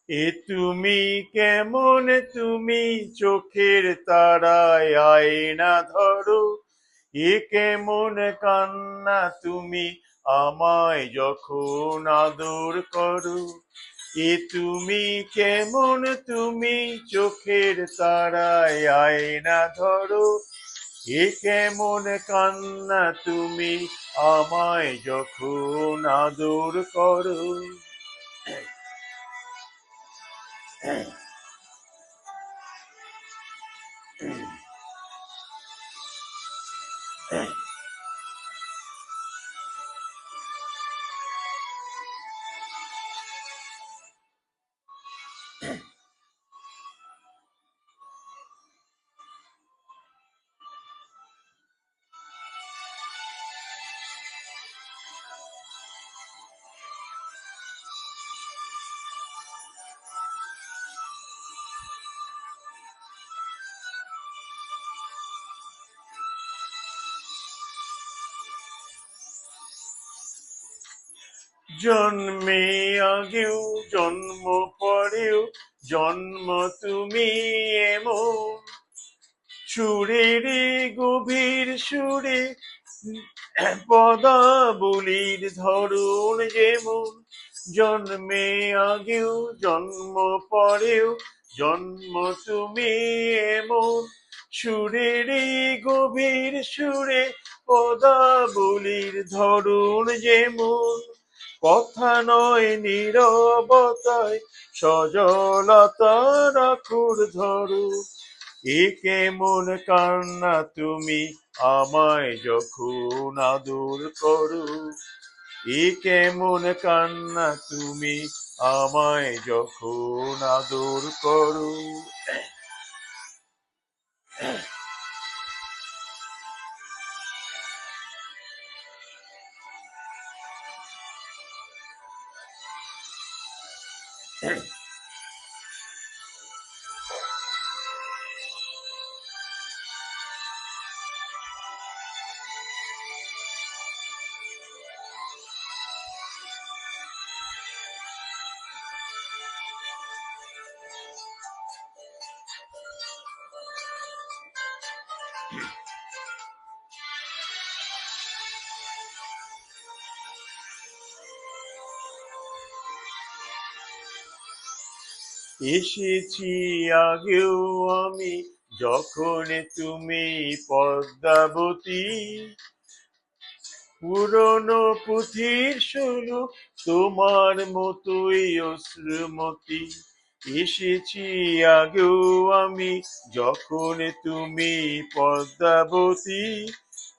এ তুমি কেমন, তুমি চোখের তারায় আয়না ধরো, এ কেমন কান্না তুমি আমায় যখন আদর করো। এ তুমি কেমন, তুমি চোখের তারায় আয়না ধরো, এ কেমন কান্না তুমি আমায় যখন আদর করো। জন্মে আগেও জন্ম পরেও জন্ম তুমি এমন, সুরের গভীর সুরে পদাবলীর ধরন যেমন। জন্মে আগেও জন্ম পরেও জন্ম তুমি এমন, সুরের গভীর সুরে পদাবলীর ধরন যেমন। কথা নয় নীরবতায় সজলতার আকুর ধরো, এ কেমন কান্না তুমি আমায় যখন আদর করো। এ কেমন কান্না তুমি আমায় যখন আদর করো। এসেছি আগেও আমি যখন তুমি পদ্মাবতী, পুরনো পুঁথির শোনো তোমার মতোই অশ্রুমতি। এসেছি আগেও আমি যখন তুমি পদ্মাবতী,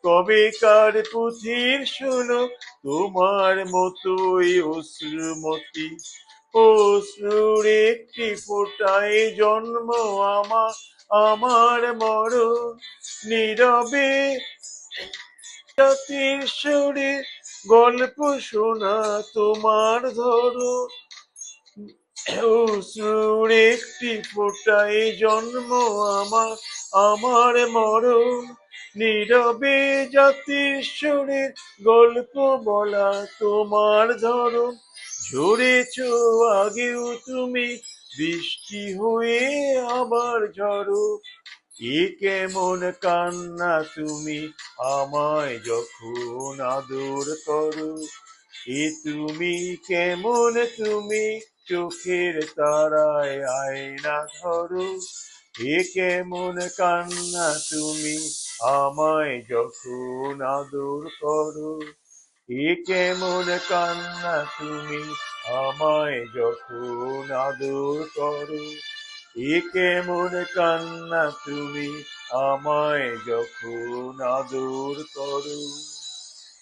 কবেকার পুঁথির শোনো তোমার মতোই অশ্রুমতি। অশ্রুর একটি ফোঁটায় জন্ম আমার, আমার মরণ নীরবে জাতির সুরে গল্প শোনা তোমার ধরো। অশ্রুর একটি ফোঁটায় জন্ম আমার, আমার মরণ নীরবে জাতির সুরে গল্প বলা তোমার ধরো। ঝরেছ আগেও তুমি বৃষ্টি হয়ে আবার ঝরো, এ কেমন কান্না তুমি আমায় যখন আদর করো। এ তুমি কেমন, তুমি চোখের তারায় আয়না ধরো, এ কেমন কান্না তুমি আমায় যখন আদর করো। এ কেমন কান্না তুমি আমায় যখন আদর করো। এ কেমন কান্না তুমি আমায় যখন আদর করো।